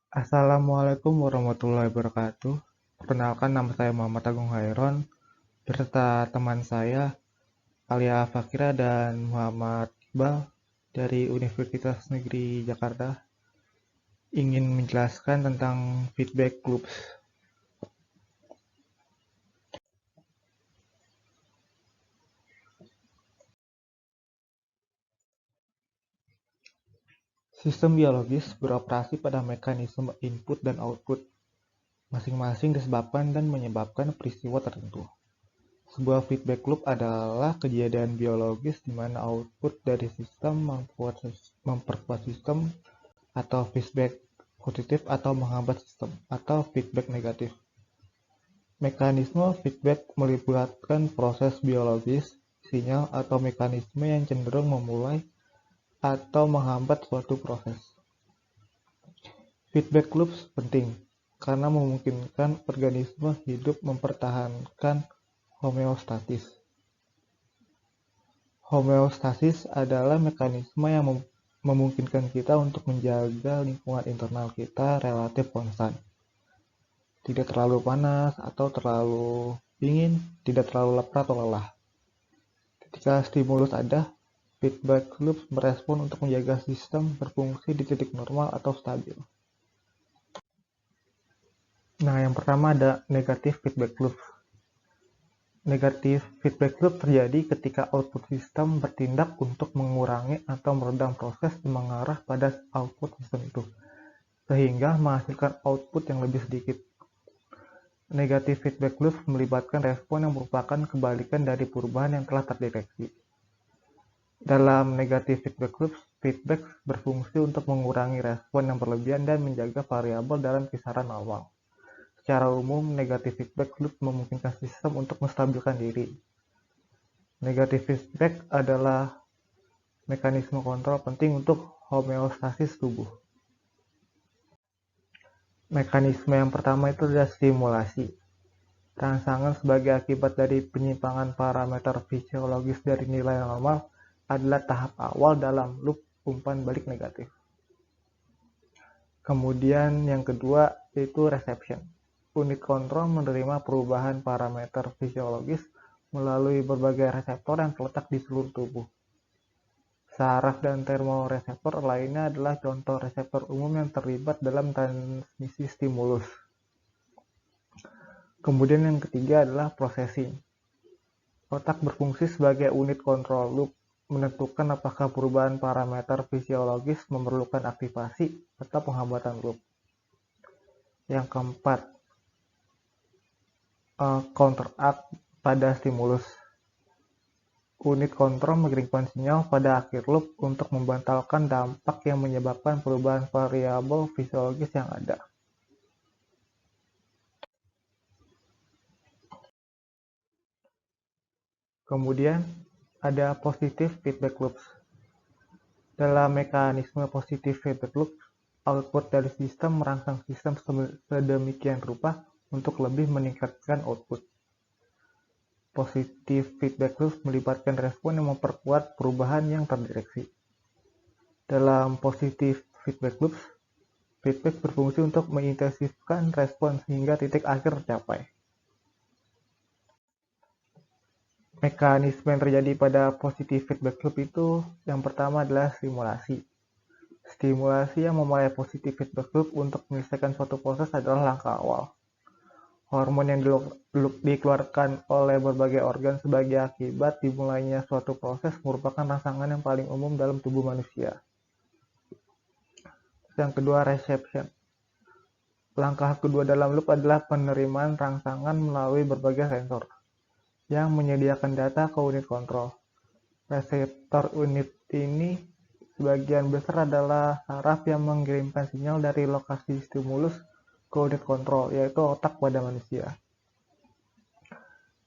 Assalamualaikum warahmatullahi wabarakatuh. Perkenalkan, nama saya Muhammad Agung Hairon beserta teman saya Alia Fakira dan Muhammad Iqbal dari Universitas Negeri Jakarta ingin menjelaskan tentang feedback loops. Sistem biologis beroperasi pada mekanisme input dan output, masing-masing disebabkan dan menyebabkan peristiwa tertentu. Sebuah feedback loop adalah kejadian biologis di mana output dari sistem memperkuat sistem, atau feedback positif atau menghambat sistem, atau feedback negatif. Mekanisme feedback melibatkan proses biologis, sinyal, atau mekanisme yang cenderung memulai atau menghambat suatu proses. Feedback loops penting karena memungkinkan organisme hidup mempertahankan homeostasis. Homeostasis adalah mekanisme yang memungkinkan kita untuk menjaga lingkungan internal kita relatif konstan. Tidak terlalu panas atau terlalu dingin, tidak terlalu lapar atau lelah. Ketika stimulus ada, feedback loop merespon untuk menjaga sistem berfungsi di titik normal atau stabil. Nah, yang pertama ada negatif feedback loop. Negatif feedback loop terjadi ketika output sistem bertindak untuk mengurangi atau meredam proses yang mengarah pada output sistem itu, sehingga menghasilkan output yang lebih sedikit. Negatif feedback loop melibatkan respon yang merupakan kebalikan dari perubahan yang telah terdeteksi. Dalam negatif feedback loop, feedback berfungsi untuk mengurangi respon yang berlebihan dan menjaga variabel dalam kisaran awal. Secara umum, negatif feedback loop memungkinkan sistem untuk menstabilkan diri. Negatif feedback adalah mekanisme kontrol penting untuk homeostasis tubuh. Mekanisme yang pertama itu adalah stimulasi. Rangsangan sebagai akibat dari penyimpangan parameter fisiologis dari nilai normal adalah tahap awal dalam loop umpan balik negatif. Kemudian yang kedua yaitu reception. Unit kontrol menerima perubahan parameter fisiologis melalui berbagai reseptor yang terletak di seluruh tubuh. Saraf dan termoreseptor lainnya adalah contoh reseptor umum yang terlibat dalam transmisi stimulus. Kemudian yang ketiga adalah processing. Otak berfungsi sebagai unit kontrol loop, menentukan apakah perubahan parameter fisiologis memerlukan aktivasi atau penghambatan loop. Yang keempat, counteract pada stimulus. Unit kontrol mengirimkan sinyal pada akhir loop untuk membatalkan dampak yang menyebabkan perubahan variabel fisiologis yang ada. Kemudian ada positive feedback loops. Dalam mekanisme positive feedback loop, output dari sistem merangsang sistem sedemikian rupa untuk lebih meningkatkan output. Positive feedback loop melibatkan respon yang memperkuat perubahan yang terdeteksi. Dalam positive feedback loops, feedback berfungsi untuk mengintensifkan respon sehingga titik akhir tercapai. Mekanisme yang terjadi pada positive feedback loop itu yang pertama adalah stimulasi. Stimulasi yang memulai positive feedback loop untuk menyelesaikan suatu proses adalah langkah awal. Hormon yang dikeluarkan oleh berbagai organ sebagai akibat dimulainya suatu proses merupakan rangsangan yang paling umum dalam tubuh manusia. Yang kedua, reception. Langkah kedua dalam loop adalah penerimaan rangsangan melalui berbagai sensor yang menyediakan data ke unit kontrol. Reseptor unit ini sebagian besar adalah saraf yang mengirimkan sinyal dari lokasi stimulus ke unit kontrol, yaitu otak pada manusia.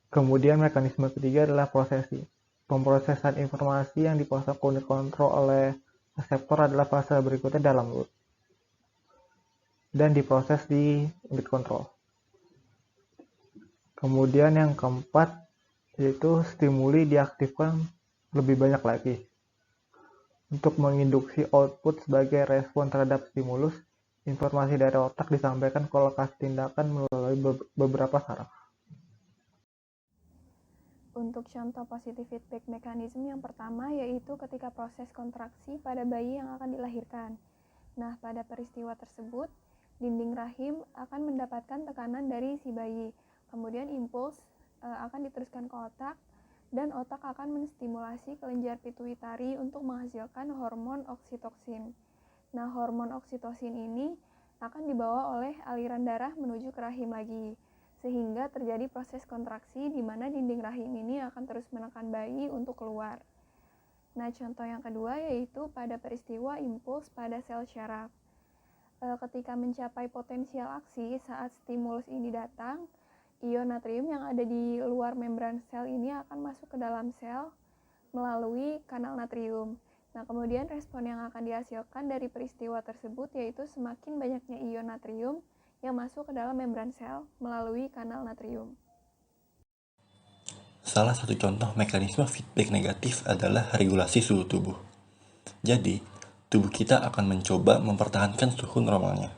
Kemudian mekanisme ketiga adalah processing. Pemrosesan informasi yang dipasang ke unit kontrol oleh reseptor adalah fase berikutnya dalam loop dan diproses di unit kontrol. Kemudian yang keempat yaitu stimuli diaktifkan lebih banyak lagi untuk menginduksi output sebagai respon terhadap stimulus Informasi dari otak disampaikan ke lokasi tindakan melalui beberapa saraf. Untuk contoh positive feedback mechanism yang pertama yaitu ketika proses kontraksi pada bayi yang akan dilahirkan. Nah, pada peristiwa tersebut, dinding rahim akan mendapatkan tekanan dari si bayi. Kemudian impuls akan diteruskan ke otak dan otak akan menstimulasi kelenjar pituitari untuk menghasilkan hormon oksitoksin. Nah, hormon oksitosin ini akan dibawa oleh aliran darah menuju ke rahim lagi, sehingga terjadi proses kontraksi di mana dinding rahim ini akan terus menekan bayi untuk keluar. Nah, contoh yang kedua yaitu pada peristiwa impuls pada sel syaraf. Ketika mencapai potensial aksi saat stimulus ini datang, ion natrium yang ada di luar membran sel ini akan masuk ke dalam sel melalui kanal natrium. Nah, kemudian respon yang akan dihasilkan dari peristiwa tersebut yaitu semakin banyaknya ion natrium yang masuk ke dalam membran sel melalui kanal natrium. Salah satu contoh mekanisme feedback negatif adalah regulasi suhu tubuh. Jadi, tubuh kita akan mencoba mempertahankan suhu normalnya.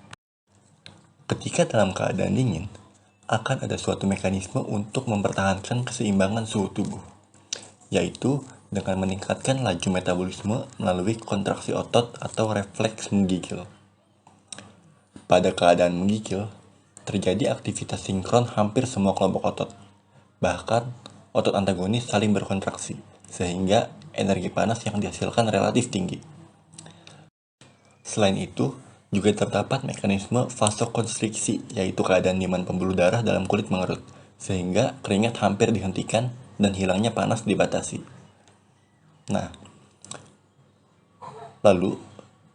Ketika dalam keadaan dingin, akan ada suatu mekanisme untuk mempertahankan keseimbangan suhu tubuh, yaitu dengan meningkatkan laju metabolisme melalui kontraksi otot atau refleks menggigil. Pada keadaan menggigil, terjadi aktivitas sinkron hampir semua kelompok otot. Bahkan, otot antagonis saling berkontraksi, sehingga energi panas yang dihasilkan relatif tinggi. Selain itu, juga terdapat mekanisme vasokonstriksi, yaitu keadaan di mana pembuluh darah dalam kulit mengerut, sehingga keringat hampir dihentikan dan hilangnya panas dibatasi. Nah, lalu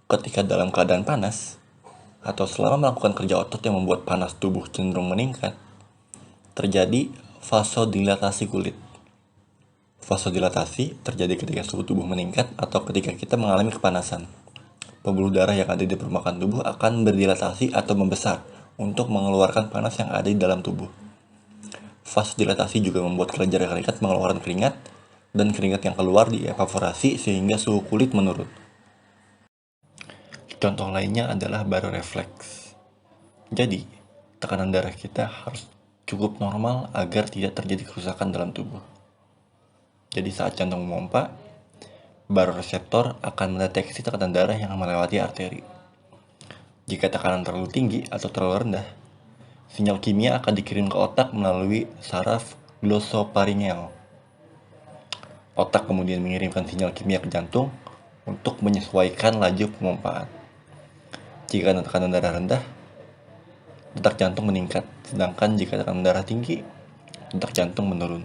ketika dalam keadaan panas, atau selama melakukan kerja otot yang membuat panas tubuh cenderung meningkat, terjadi vasodilatasi kulit. Vasodilatasi terjadi ketika suhu tubuh meningkat atau ketika kita mengalami kepanasan. Pembuluh darah yang ada di permukaan tubuh akan berdilatasi atau membesar untuk mengeluarkan panas yang ada di dalam tubuh. Vasodilatasi juga membuat kelenjar keringat mengeluarkan keringat, dan keringat yang keluar dievaporasi sehingga suhu kulit menurun. Contoh lainnya adalah barorefleks. Jadi, tekanan darah kita harus cukup normal agar tidak terjadi kerusakan dalam tubuh. Jadi saat jantung memompa, baroreseptor akan mendeteksi tekanan darah yang melewati arteri. Jika tekanan terlalu tinggi atau terlalu rendah, sinyal kimia akan dikirim ke otak melalui saraf glossopharyngeal. Otak kemudian mengirimkan sinyal kimia ke jantung untuk menyesuaikan laju pemompaan. Jika tekanan darah rendah, detak jantung meningkat, sedangkan jika tekanan darah tinggi, detak jantung menurun.